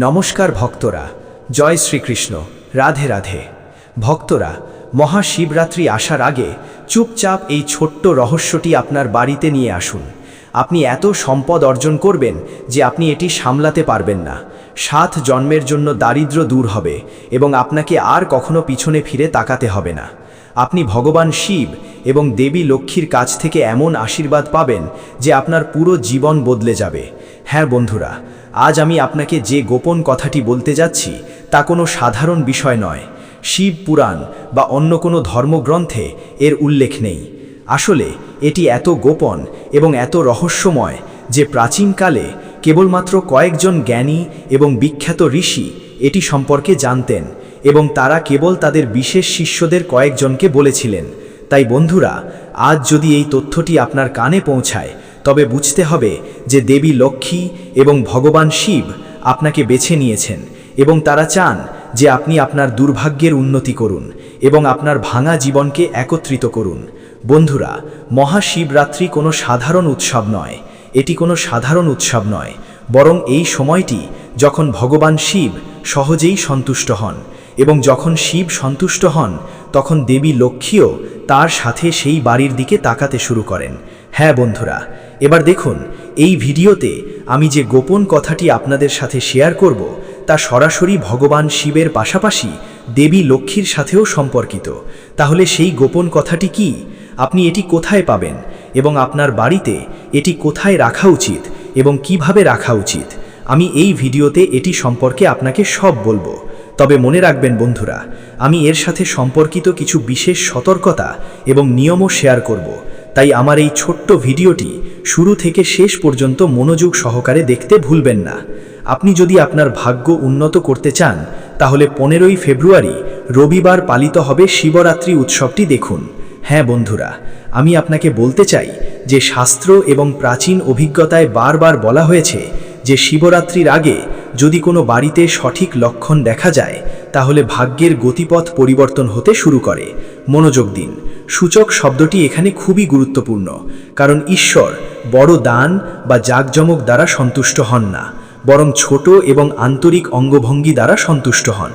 নমস্কার ভক্তরা, জয় শ্রীকৃষ্ণ, রাধে রাধে। ভক্তরা, মহাশিবরাত্রি আসার আগে চুপচাপ এই ছোট্ট রহস্যটি আপনার বাড়িতে নিয়ে আসুন। আপনি এত সম্পদ অর্জন করবেন যে আপনি এটি সামলাতে পারবেন না। 7 জন্মের জন্য দারিদ্র্য দূর হবে এবং আপনাকে আর কখনো পিছনে ফিরে তাকাতে হবে না। আপনি ভগবান শিব এবং দেবী লক্ষ্মীর কাছ থেকে এমন আশীর্বাদ পাবেন যে আপনার পুরো জীবন বদলে যাবে। হ্যাঁ বন্ধুরা, আজ আমি আপনাকে যে গোপন কথাটি বলতে যাচ্ছি তা কোনো সাধারণ বিষয় নয়। শিব পুরাণ বা অন্য কোনো ধর্মগ্রন্থে এর উল্লেখ নেই। আসলে এটি এত গোপন এবং এত রহস্যময় যে প্রাচীনকালে কেবলমাত্র কয়েকজন জ্ঞানী এবং বিখ্যাত ঋষি এটি সম্পর্কে জানতেন এবং তারা কেবল তাদের বিশেষ শিষ্যদের কয়েকজনকে বলেছিলেন। তাই বন্ধুরা, আজ যদি এই তথ্যটি আপনার কানে পৌঁছায় তবে বুঝতে হবে যে দেবী লক্ষ্মী এবং ভগবান শিব আপনাকে বেছে নিয়েছেন এবং তারা চান যে আপনি আপনার দুর্ভাগ্যের উন্নতি করুন এবং আপনার ভাঙা জীবনকে একত্রিত করুন। বন্ধুরা, মহাশিবরাত্রি কোনো সাধারণ উৎসব নয়। এটি কোনো সাধারণ উৎসব নয়, বরং এই সময়টি যখন ভগবান শিব সহজেই সন্তুষ্ট হন এবং যখন শিব সন্তুষ্ট হন তখন দেবী লক্ষ্মীও তার সাথে সেই বাড়ির দিকে তাকাতে শুরু করেন। হ্যাঁ বন্ধুরা, এবার দেখুন এই ভিডিওতে আমি যে গোপন কথাটি আপনাদের সাথে শেয়ার করব তা সরাসরি ভগবান শিবের পাশাপাশি দেবী লক্ষ্মীর সাথেও সম্পর্কিত। তাহলে সেই গোপন কথাটি কি? আপনি এটি কোথায় পাবেন এবং আপনার বাড়িতে এটি কোথায় রাখা উচিত এবং কিভাবে রাখা উচিত? আমি এই ভিডিওতে এটি সম্পর্কে আপনাকে সব বলবো। তবে মনে রাখবেন বন্ধুরা, আমি এর সাথে সম্পর্কিত কিছু বিশেষ সতর্কতা এবং নিয়মও শেয়ার করব। তাই আমার এই ছোট্ট ভিডিওটি শুরু থেকে শেষ পর্যন্ত মনোযোগ সহকারে দেখতে ভুলবেন না। আপনি যদি আপনার ভাগ্য উন্নত করতে চান তাহলে 15ই ফেব্রুয়ারি রবিবার পালিত হবে শিবরাত্রি উৎসবটি দেখুন। হ্যাঁ বন্ধুরা, আমি আপনাকে বলতে চাই যে শাস্ত্র এবং প্রাচীন অভিজ্ঞতায় বারবার বলা হয়েছে যে শিবরাত্রির আগে যদি কোনো বাড়িতে সঠিক লক্ষণ দেখা যায় তাহলে ভাগ্যের গতিপথ পরিবর্তন হতে শুরু করে। মনোযোগ দিন, সূচক শব্দটি এখানে খুবই গুরুত্বপূর্ণ, কারণ ঈশ্বর বড় দান বা জাঁকজমক দ্বারা সন্তুষ্ট হন না, বরং ছোট এবং আন্তরিক অঙ্গভঙ্গি দ্বারা সন্তুষ্ট হন।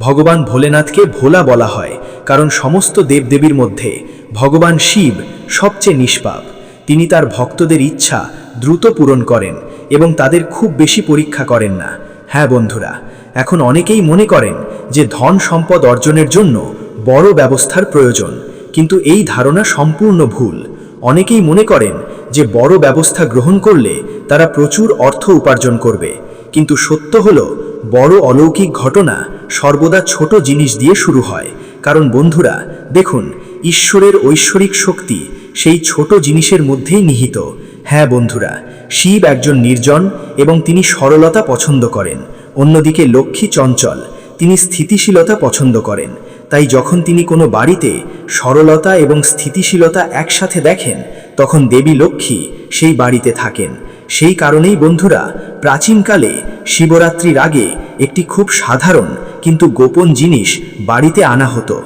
ভগবান ভোলেনাথকে ভোলা বলা হয় কারণ সমস্ত দেবদেবীর মধ্যে ভগবান শিব সবচেয়ে নিষ্পাপ। তিনি তার ভক্তদের ইচ্ছা দ্রুত পূরণ করেন এবং তাদের খুব বেশি পরীক্ষা করেন না। হ্যাঁ বন্ধুরা, এখন অনেকেই মনে করেন যে ধন সম্পদ অর্জনের জন্য বড় ব্যবস্থার প্রয়োজন, কিন্তু এই ধারণা সম্পূর্ণ ভুল। অনেকেই মনে করেন যে বড় ব্যবস্থা গ্রহণ করলে তারা প্রচুর অর্থ উপার্জন করবে, কিন্তু সত্য হলো বড় অলৌকিক ঘটনা সর্বদা ছোট জিনিস দিয়ে শুরু হয়। কারণ বন্ধুরা দেখুন, ঈশ্বরের ঐশ্বরিক শক্তি সেই ছোট জিনিসের মধ্যেই নিহিত। হ্যাঁ বন্ধুরা, শিব একজন নির্জন এবং তিনি সরলতা পছন্দ করেন। অন্যদিকে লক্ষ্মী চঞ্চল, তিনি স্থিতিশীলতা পছন্দ করেন। তাই যখন তিনি কোনো বাড়িতে সরলতা এবং স্থিতিশীলতা একসাথে দেখেন তখন দেবী লক্ষ্মী সেই বাড়িতে থাকেন। সেই কারণেই বন্ধুরা, প্রাচীনকালে শিবরাত্রির আগে একটি খুব সাধারণ কিন্তু গোপন জিনিস বাড়িতে আনা হতো।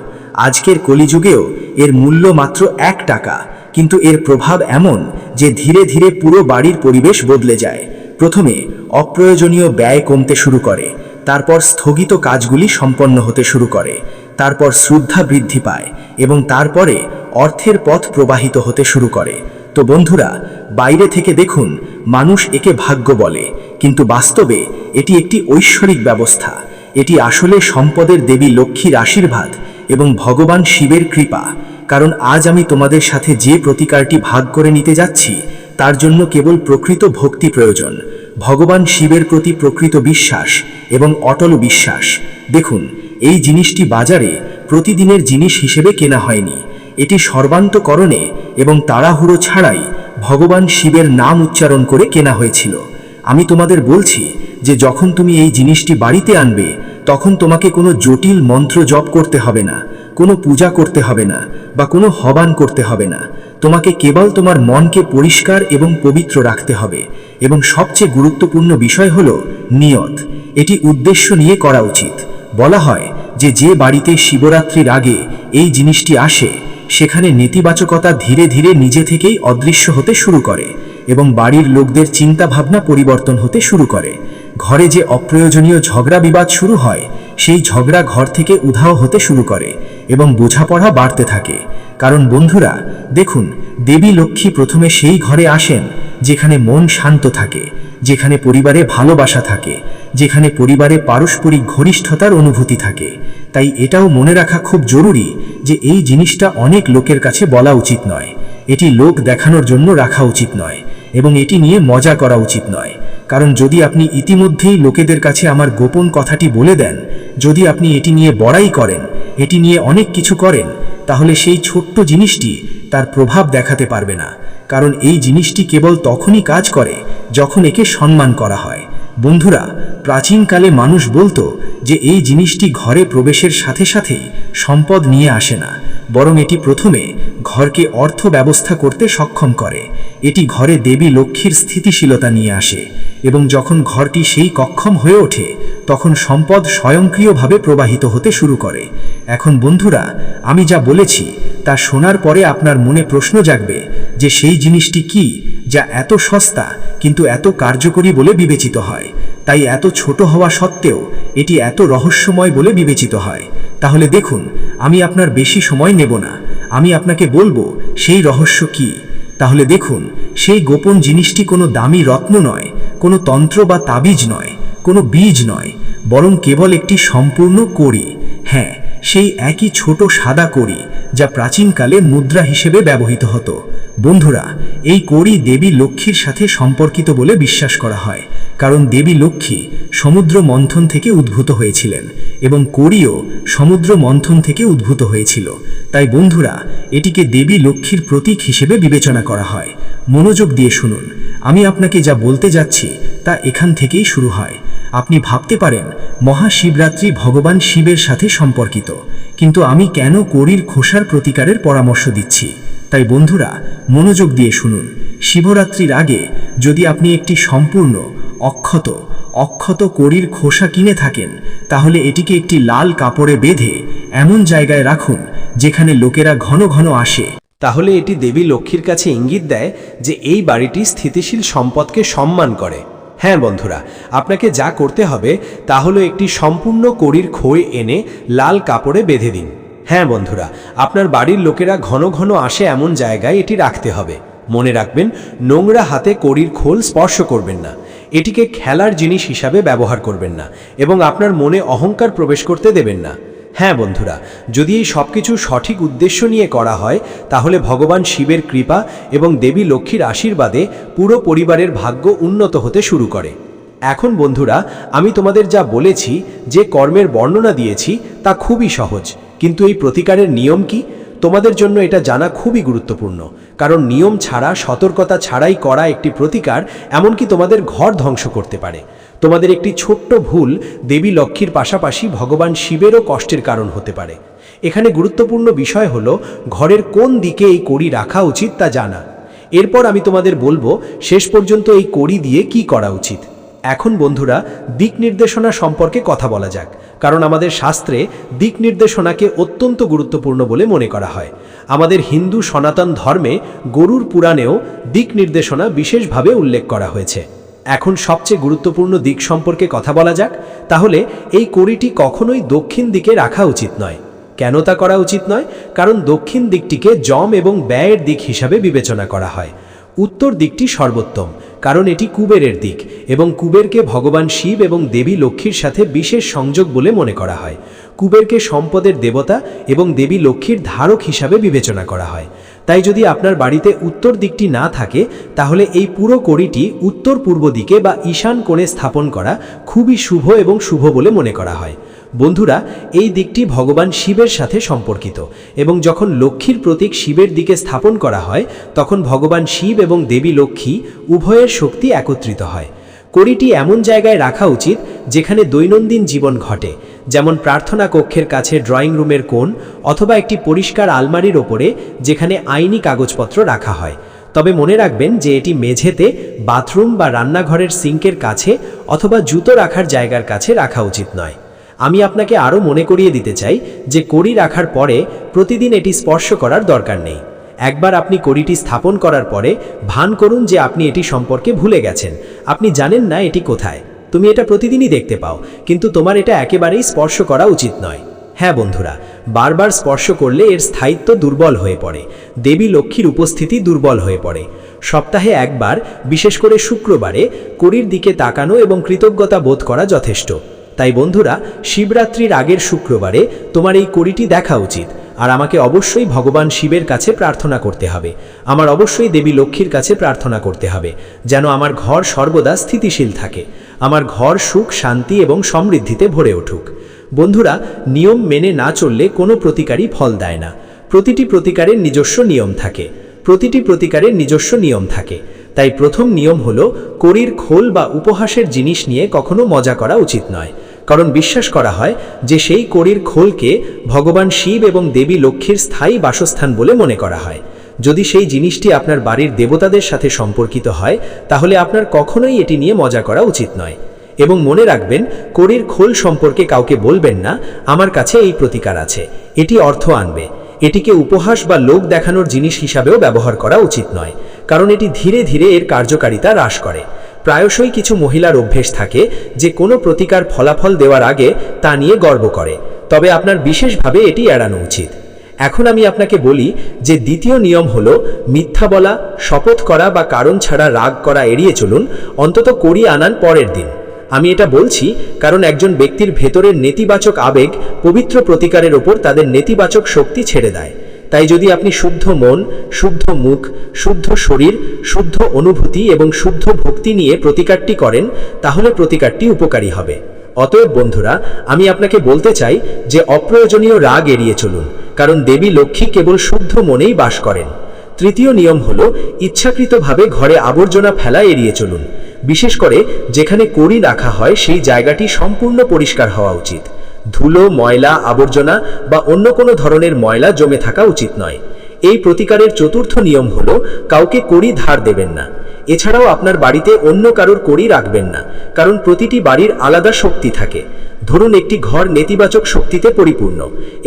আজকের কলিযুগেও এর মূল্য মাত্র 1 টাকা, কিন্তু এর প্রভাব এমন যে ধীরে ধীরে পুরো বাড়ির পরিবেশ বদলে যায়। প্রথমে অপ্রয়োজনীয় ব্যয় কমতে শুরু করে, তারপর স্থগিত কাজগুলি সম্পন্ন হতে শুরু করে, তারপর শ্রদ্ধা বৃদ্ধি পায় এবং তারপরে অর্থের পথ প্রবাহিত হতে শুরু করে। তো বন্ধুরা, বাইরে থেকে দেখুন মানুষ একে ভাগ্য বলে, কিন্তু বাস্তবে এটি একটি ঐশ্বরিক ব্যবস্থা। এটি আসলে সম্পদের দেবী লক্ষ্মীর আশীর্বাদ এবং ভগবান শিবের কৃপা। কারণ আজ আমি তোমাদের সাথে যে প্রতিকারটি ভাগ করে নিতে যাচ্ছি তার জন্য কেবল প্রকৃত ভক্তি প্রয়োজন, ভগবান শিবের প্রতি প্রকৃত বিশ্বাস এবং অটল বিশ্বাস। দেখুন, এই জিনিসটি বাজারে প্রতিদিনের জিনিস হিসেবে কেনা হয়নি। এটি সর্বান্তকরণে এবং তাড়াহুড়ো ছাড়াই ভগবান শিবের নাম উচ্চারণ করে কেনা হয়েছিল। আমি তোমাদের বলছি যে যখন তুমি এই জিনিসটি বাড়িতে আনবে তখন তোমাকে কোনো জটিল মন্ত্র জপ করতে হবে না, কোনো পূজা করতে হবে না বা কোনো হবান করতে হবে না। তোমাকে কেবল তোমার মনকে পরিষ্কার এবং পবিত্র রাখতে হবে। এবং সবচেয়ে গুরুত্বপূর্ণ বিষয় হলো নিয়ত। এটি উদ্দেশ্য নিয়ে করা উচিত। বলা হয় যে যে বাড়িতে শিবরাত্রির আগে এই জিনিসটি আসে সেখানে নেতিবাচকতা ধীরে ধীরে নিজে থেকেই অদৃশ্য হতে শুরু করে এবং বাড়ির লোকদের চিন্তা ভাবনা পরিবর্তন হতে শুরু করে। ঘরে যে অপ্রয়োজনীয় ঝগড়া বিবাদ শুরু হয়, সেই ঝগড়া ঘর থেকে উধাও হতে শুরু করে এবং বোঝাপড়া বাড়তে থাকে। কারণ বন্ধুরা দেখুন, দেবী লক্ষ্মী প্রথমে সেই ঘরে আসেন যেখানে মন শান্ত থাকে, যেখানে পরিবারে ভালোবাসা থাকে, যেখানে পরিবারে পারস্পরিক ঘনিষ্ঠতার অনুভূতি থাকে। তাই এটাও মনে রাখা খুব জরুরি যে এই জিনিসটা অনেক লোকের কাছে বলা উচিত নয়, এটি লোক দেখানোর জন্য রাখা উচিত নয় এবং এটি নিয়ে মজা করা উচিত নয়। কারণ যদি আপনি ইতিমধ্যেই লোকেদের কাছে আমার গোপন কথাটি বলে দেন, যদি আপনি এটি নিয়ে বড়াই করেন, এটি নিয়ে অনেক কিছু করেন, তাহলে সেই ছোট্ট জিনিসটি তার প্রভাব দেখাতে পারবে না। কারণ এই জিনিসটি কেবল তখনই কাজ করে যখন একে সম্মান করা হয়। বন্ধুরা, প্রাচীনকালে মানুষ বলতো যে এই জিনিসটি ঘরে প্রবেশের সাথে সাথেই সম্পদ নিয়ে আসে না, বরং এটি প্রথমে ঘরকে অর্থ ব্যবস্থা করতে সক্ষম করে। এটি ঘরে দেবী লক্ষ্মীর স্থিতিশীলতা নিয়ে আসে এবং যখন ঘরটি সেই সক্ষম হয়ে ওঠে, তখন সম্পদ স্বয়ংক্রিয়ভাবে প্রবাহিত হতে শুরু করে। এখন বন্ধুরা, আমি যা বলেছি তা শোনার পরে আপনার মনে প্রশ্ন জাগবে যে সেই জিনিসটি কি যা এত সস্তা কিন্তু এত কার্যকরী বলে বিবেচিত হয়, তাই এত ছোট হওয়া সত্ত্বেও এটি এত রহস্যময় বলে বিবেচিত হয়। তাহলে দেখুন, আমি আপনার বেশি সময় নেব না, আমি আপনাকে বলবো সেই রহস্য কি। তাহলে দেখুন, সেই গোপন জিনিসটি কোনো দামি রত্ন নয়, কোনো তন্ত্র বা তাবিজ নয়, কোনো বীজ নয়, বরং কেবল একটি সম্পূর্ণ কড়ি। হ্যাঁ, সেই একই ছোট সাদা কড়ি যা প্রাচীনকালে মুদ্রা হিসেবে ব্যবহৃত হতো। বন্ধুরা, এই কড়ি দেবী লক্ষ্মীর সাথে সম্পর্কিত বলে বিশ্বাস করা হয়, কারণ দেবী লক্ষ্মী সমুদ্র মন্থন থেকে উদ্ভূত হয়েছিলেন এবং কড়িও সমুদ্র মন্থন থেকে উদ্ভূত হয়েছিল। তাই বন্ধুরা, এটিকে দেবী লক্ষ্মীর প্রতীক হিসেবে বিবেচনা করা হয়। মনোযোগ দিয়ে শুনুন, আমি আপনাকে যা বলতে যাচ্ছি তা এখান থেকেই শুরু হয়। আপনি ভাবতে পারেন মহাশিবরাত্রি ভগবান শিবের সাথে সম্পর্কিত, কিন্তু আমি কেন কড়ির খোসার প্রতিকারের পরামর্শ দিচ্ছি? তাই বন্ধুরা, মনোযোগ দিয়ে শুনুন। শিবরাত্রির আগে যদি আপনি একটি সম্পূর্ণ অক্ষত কড়ির খোসা কিনে থাকেন, তাহলে এটিকে একটি লাল কাপড়ে বেঁধে এমন জায়গায় রাখুন যেখানে লোকেরা ঘন ঘন আসে। তাহলে এটি দেবী লক্ষ্মীর কাছে ইঙ্গিত দেয় যে এই বাড়িটি স্থিতিশীল সম্পদকে সম্মান করে। হ্যাঁ বন্ধুরা, আপনাকে যা করতে হবে তা হলো একটি সম্পূর্ণ কড়ির খই এনে লাল কাপড়ে বেঁধে দিন। হ্যাঁ বন্ধুরা, আপনার বাড়ির লোকেরা ঘন ঘন আসে এমন জায়গায় এটি রাখতে হবে। মনে রাখবেন, নোংরা হাতে কড়ির খোল স্পর্শ করবেন না, এটিকে খেলার জিনিস হিসাবে ব্যবহার করবেন না এবং আপনার মনে অহংকার প্রবেশ করতে দেবেন না। হ্যাঁ বন্ধুরা, যদি এই সব কিছু সঠিক উদ্দেশ্য নিয়ে করা হয়, তাহলে ভগবান শিবের কৃপা এবং দেবী লক্ষ্মীর আশীর্বাদে পুরো পরিবারের ভাগ্য উন্নত হতে শুরু করে। এখন বন্ধুরা, আমি তোমাদের যা বলেছি, যে কর্মের বর্ণনা দিয়েছি তা খুবই সহজ, কিন্তু এই প্রতিকারের নিয়ম কি? তোমাদের জন্য এটা জানা খুবই গুরুত্বপূর্ণ, কারণ নিয়ম ছাড়া, সতর্কতা ছাড়াই করা একটি প্রতিকার এমনকি তোমাদের ঘর ধ্বংস করতে পারে। তোমাদের একটি ছোট্ট ভুল দেবী লক্ষ্মীর পাশাপাশি ভগবান শিবেরও কষ্টের কারণ হতে পারে। এখানে গুরুত্বপূর্ণ বিষয় হলো ঘরের কোন দিকে এই কড়ি রাখা উচিত তা জানা। এরপর আমি তোমাদের বলবো শেষ পর্যন্ত এই কড়ি দিয়ে কি করা উচিত। এখন বন্ধুরা, দিক নির্দেশনা সম্পর্কে কথা বলা যাক, কারণ আমাদের শাস্ত্রে দিক নির্দেশনাকে অত্যন্ত গুরুত্বপূর্ণ বলে মনে করা হয়। আমাদের হিন্দু সনাতন ধর্মে গরুর পুরাণেও দিক নির্দেশনা বিশেষভাবে উল্লেখ করা হয়েছে। এখন সবচেয়ে গুরুত্বপূর্ণ দিক সম্পর্কে কথা বলা যাক। তাহলে এই কড়িটি কখনোই দক্ষিণ দিকে রাখা উচিত নয়। কেন তা করা উচিত নয়? কারণ দক্ষিণ দিকটিকে যম এবং ব্যয়ের দিক হিসাবে বিবেচনা করা হয়। উত্তর দিকটি সর্বোত্তম, কারণ এটি কুবেরের দিক এবং কুবেরকে ভগবান শিব এবং দেবী লক্ষ্মীর সাথে বিশেষ সংযোগ বলে মনে করা হয়। কুবেরকে সম্পদের দেবতা এবং দেবী লক্ষ্মীর ধারক হিসাবে বিবেচনা করা হয়। তাই যদি আপনার বাড়িতে উত্তর দিকটি না থাকে, তাহলে এই পুরো কড়িটি উত্তর পূর্ব দিকে বা ঈশান কোণে স্থাপন করা খুবই শুভ এবং শুভ বলে মনে করা হয়। বন্ধুরা, এই দিকটি ভগবান শিবের সাথে সম্পর্কিত এবং যখন লক্ষ্মীর প্রতীক শিবের দিকে স্থাপন করা হয়, তখন ভগবান শিব এবং দেবী লক্ষ্মী উভয়ের শক্তি একত্রিত হয়। কড়িটি এমন জায়গায় রাখা উচিত যেখানে দৈনন্দিন জীবন ঘটে, যেমন প্রার্থনা কক্ষের কাছে ড্রয়িং রুমের কোণ, অথবা একটি পরিষ্কার আলমারির ওপরে যেখানে আইনি কাগজপত্র রাখা হয়। তবে মনে রাখবেন যে এটি মেঝেতে, বাথরুম বা রান্নাঘরের সিঙ্কের কাছে অথবা জুতো রাখার জায়গার কাছে রাখা উচিত নয়। আমি আপনাকে আরও মনে করিয়ে দিতে চাই যে কড়ি রাখার পরে প্রতিদিন এটি স্পর্শ করার দরকার নেই। একবার আপনি কড়িটি স্থাপন করার পরে ভান করুন যে আপনি এটি সম্পর্কে ভুলে গেছেন, আপনি জানেন না এটি কোথায়। তুমি এটা প্রতিদিনই দেখতে পাও, কিন্তু তোমার এটা একেবারেই স্পর্শ করা উচিত নয়। হ্যাঁ বন্ধুরা, বারবার স্পর্শ করলে এর স্থায়িত্ব দুর্বল হয়ে পড়ে, দেবী লক্ষ্মীর উপস্থিতি দুর্বল হয়ে পড়ে। সপ্তাহে একবার, বিশেষ করে শুক্রবারে, কড়ির দিকে তাকানো এবং কৃতজ্ঞতা বোধ করা যথেষ্ট। তাই বন্ধুরা, শিবরাত্রির আগের শুক্রবারে তোমার এই কড়িটি দেখা উচিত। আর আমাকে অবশ্যই ভগবান শিবের কাছে প্রার্থনা করতে হবে, আমার অবশ্যই দেবী লক্ষ্মীর কাছে প্রার্থনা করতে হবে, যেন আমার ঘর সর্বদা স্থিতিশীল থাকে, আমার ঘর সুখ, শান্তি এবং সমৃদ্ধিতে ভরে উঠুক। বন্ধুরা, নিয়ম মেনে না চললে কোনো প্রতিকারই ফল দেয় না। প্রতিটি প্রতিকারের নিজস্ব নিয়ম থাকে, প্রতিটি প্রতিকারের নিজস্ব নিয়ম থাকে। তাই প্রথম নিয়ম হলো, কড়ির খোল বা উপহাসের জিনিস নিয়ে কখনো মজা করা উচিত নয়। কারণ বিশ্বাস করা হয় যে সেই কড়ির খোলকে ভগবান শিব এবং দেবী লক্ষ্মীর স্থায়ী বাসস্থান বলে মনে করা হয়। যদি সেই জিনিসটি আপনার বাড়ির দেবতাদের সাথে সম্পর্কিত হয়, তাহলে আপনার কখনোই এটি নিয়ে মজা করা উচিত নয়। এবং মনে রাখবেন, কড়ির খোল সম্পর্কে কাউকে বলবেন না, আমার কাছে এই প্রতিকার আছে, এটি অর্থ আনবে। এটিকে উপহাস বা লোক দেখানোর জিনিস হিসাবেও ব্যবহার করা উচিত নয়, কারণ এটি ধীরে ধীরে এর কার্যকারিতা হ্রাস করে। প্রায়শই কিছু মহিলার অভ্যেস থাকে যে কোনো প্রতিকার ফলাফল দেওয়ার আগে তা নিয়ে গর্ব করে, তবে আপনার বিশেষভাবে এটি এড়ানো উচিত। এখন আমি আপনাকে বলি যে দ্বিতীয় নিয়ম হলো, মিথ্যা বলা, শপথ করা বা কারণ ছাড়া রাগ করা এড়িয়ে চলুন, অন্তত কড়ি আনার পরের দিন। আমি এটা বলছি কারণ একজন ব্যক্তির ভেতরের নেতিবাচক আবেগ পবিত্র প্রতিকারের ওপর তাদের নেতিবাচক শক্তি ছেড়ে দেয়। তাই যদি আপনি শুদ্ধ মন, শুদ্ধ মুখ, শুদ্ধ শরীর, শুদ্ধ অনুভূতি এবং শুদ্ধ ভক্তি নিয়ে প্রতিকারটি করেন, তাহলে প্রতিকারটি উপকারী হবে। অতএব বন্ধুরা, আমি আপনাকে বলতে চাই যে অপ্রয়োজনীয় রাগ এড়িয়ে চলুন, কারণ দেবী লক্ষ্মী কেবল শুদ্ধ মনেই বাস করেন। তৃতীয় নিয়ম হলো, ইচ্ছাকৃতভাবে ঘরে আবর্জনা ফেলা এড়িয়ে চলুন। বিশেষ করে যেখানে কড়ি রাখা হয় সেই জায়গাটি সম্পূর্ণ পরিষ্কার হওয়া উচিত। ধুলো, ময়লা, আবর্জনা বা অন্য কোনো ধরনের ময়লা জমে থাকা উচিত নয়। এই প্রতিকারের চতুর্থ নিয়ম হলো, কাউকে কড়ি ধার দেবেন না। এছাড়াও আপনার বাড়িতে অন্য কারোর কড়ি রাখবেন না, কারণ প্রতিটি বাড়ির আলাদা শক্তি থাকে। ধরুন একটি ঘর নেতিবাচক শক্তিতে পরিপূর্ণ,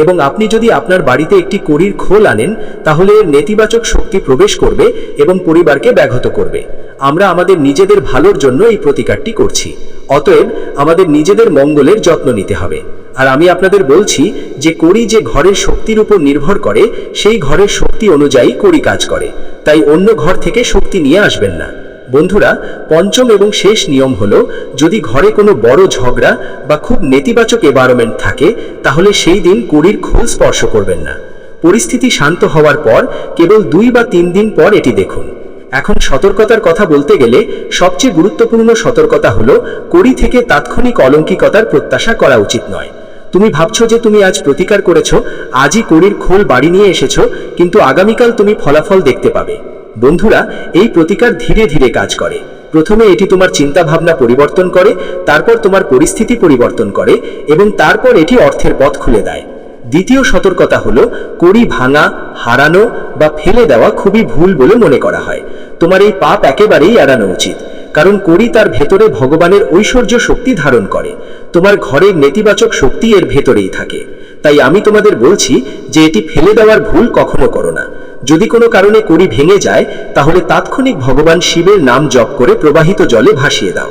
এবং আপনি যদি আপনার বাড়িতে একটি কড়ির খোল আনেন, তাহলে এর নেতিবাচক শক্তি প্রবেশ করবে এবং পরিবারকে ব্যাহত করবে। আমরা আমাদের নিজেদের ভালোর জন্য এই প্রতিকারটি করছি, অতএব আমাদের নিজেদের মঙ্গলের যত্ন নিতে হবে। আর আমি আপনাদের বলছি যে কড়ি যে ঘরের শক্তির উপর নির্ভর করে, সেই ঘরের শক্তি অনুযায়ী কড়ি কাজ করে, তাই অন্য ঘর থেকে শক্তি নিয়ে আসবেন না। বন্ধুরা, পঞ্চম এবং শেষ নিয়ম হলো, যদি ঘরে কোনো বড় ঝগড়া বা খুব নেতিবাচক এনভায়রনমেন্ট থাকে, তাহলে সেই দিন কড়ির খোল স্পর্শ করবেন না। পরিস্থিতি শান্ত হওয়ার পর কেবল 2 বা 3 দিন পর এটি দেখুন। এখন সতর্কতার কথা বলতে গেলে সবচেয়ে গুরুত্বপূর্ণ সতর্কতা হলো, কড়ি থেকে তাৎক্ষণিক অলৌকিকতার প্রত্যাশা করা উচিত নয়। তুমি ভাবছো যে তুমি আজ প্রতিকার করেছো, আজই কড়ির খোল বাড়ি নিয়ে এসেছো, কিন্তু আগামীকাল তুমি ফলাফল দেখতে পাবে। বন্ধুরা, এই প্রতিকার ধীরে ধীরে কাজ করে। প্রথমে এটি তোমার চিন্তা ভাবনা পরিবর্তন করে, তারপর তোমার পরিস্থিতি পরিবর্তন করে, এবং তারপর এটি অর্থের পথ খুলে দেয়। দ্বিতীয় সতর্কতা হলো, কড়ি ভাঙা, হারানো বা ফেলে দেওয়া খুবই ভুল বলে মনে করা হয়। তোমার এই পাপ একেবারেই এড়ানো উচিত, কারণ কড়ি তার ভেতরে ভগবানের ঐশ্বর্য শক্তি ধারণ করে। তোমার ঘরের নেতিবাচক শক্তি এর ভেতরেই থাকে। তাই আমি তোমাদের বলছি যে এটি ফেলে দেওয়ার ভুল কখনো করো না। যদি কোনো কারণে কড়ি ভেঙে যায়, তাহলে তাৎক্ষণিক ভগবান শিবের নাম জপ করে প্রবাহিত জলে ভাসিয়ে দাও।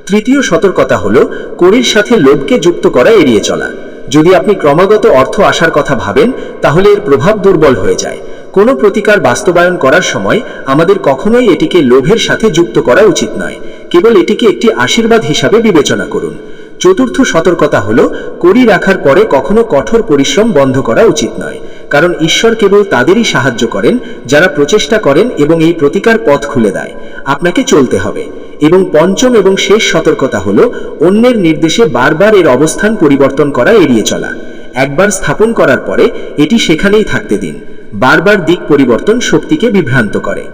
তৃতীয় সতর্কতা হলো, কড়ির সাথে লোভকে যুক্ত করা এড়িয়ে চলা। যদি আপনি ক্রমাগত অর্থ আসার কথা ভাবেন, তাহলে এর প্রভাব দুর্বল হয়ে যায়। কোনো প্রতিকার বাস্তবায়ন করার সময় আমাদের কখনোই এটিকে লোভের সাথে যুক্ত করা উচিত নয়, কেবল এটিকে একটি আশীর্বাদ হিসাবে বিবেচনা করুন। চতুর্থ সতর্কতা হলো, কড়ি রাখার পরে কখনো কঠোর পরিশ্রম বন্ধ করা উচিত নয়, কারণ ঈশ্বর কেবল তাদেরই সাহায্য করেন যারা প্রচেষ্টা করেন এবং এই প্রতিকার পথ খুলে দেয়। আপনাকে চলতে হবে। এবং পঞ্চম এবং শেষ সতর্কতা হলো, অন্যের নির্দেশে বারবার এর অবস্থান পরিবর্তন করা এড়িয়ে চলা। একবার স্থাপন করার পরে এটি সেখানেই থাকতে দিন। বারবার দিক পরিবর্তন শক্তিকে বিভ্রান্ত করে।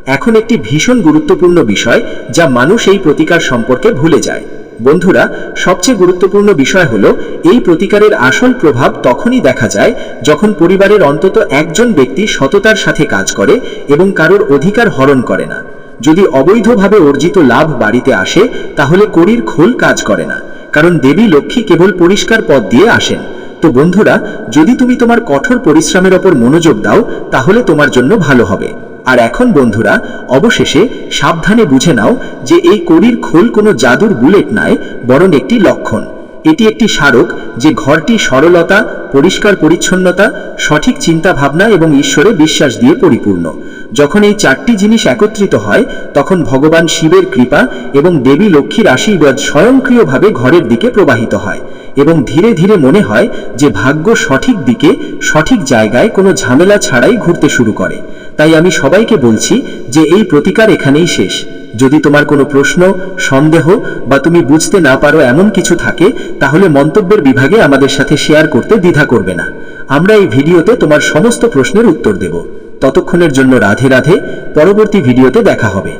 এখন একটি ভীষণ গুরুত্বপূর্ণ বিষয় যা মানুষ এই প্রতিকার সম্পর্কে ভুলে যায়। বন্ধুরা, সবচেয়ে গুরুত্বপূর্ণ বিষয় হলো, এই প্রতিকারের আসল প্রভাব তখনই দেখা যায় যখন পরিবারের অন্তত একজন ব্যক্তি সততার সাথে কাজ করে এবং কারোর অধিকার হরণ করে না। যদি অবৈধভাবে অর্জিত লাভ বাড়িতে আসে, তাহলে কড়ির খোল কাজ করে না, কারণ দেবী লক্ষ্মী কেবল পরিষ্কার পথ দিয়ে আসেন। তো বন্ধুরা, যদি তুমি তোমার কঠোর পরিশ্রমের ওপর মনোযোগ দাও, তাহলে তোমার জন্য ভালো হবে। আর এখন বন্ধুরা অবশেষে সাবধানে বুঝে নাও যে এই কড়ির খোল কোনো জাদুর বুলেট নয়, বরং একটি লক্ষণ। এটি একটি স্মারক যে ঘরটি সরলতা, পরিষ্কার পরিচ্ছন্নতা, সঠিক চিন্তা ভাবনা এবং ঈশ্বরে বিশ্বাস দিয়ে পরিপূর্ণ। যখন এই চারটি জিনিস একত্রিত হয় তখন ভগবান শিবের কৃপা এবং দেবী লক্ষ্মীর আশীর্বাদ স্বয়ংক্রিয়ভাবে ঘরের দিকে প্রবাহিত হয় এবং ধীরে ধীরে মনে হয় যে ভাগ্য সঠিক দিকে, সঠিক জায়গায় কোনো ঝামেলা ছাড়াই ঘুরতে শুরু করে। তাই আমি সবাইকে বলছি যে এই প্রতিকার এখানেই শেষ। যদি তোমার কোনো প্রশ্ন, সন্দেহ বা তুমি বুঝতে না পারো এমন কিছু থাকে, তাহলে মন্তব্যের বিভাগে আমাদের সাথে শেয়ার করতে দ্বিধা করবে না। আমরা এই ভিডিওতে তোমার সমস্ত প্রশ্নের উত্তর দেব। ততক্ষণের জন্য রাধে রাধে। পরবর্তী ভিডিওতে দেখা হবে।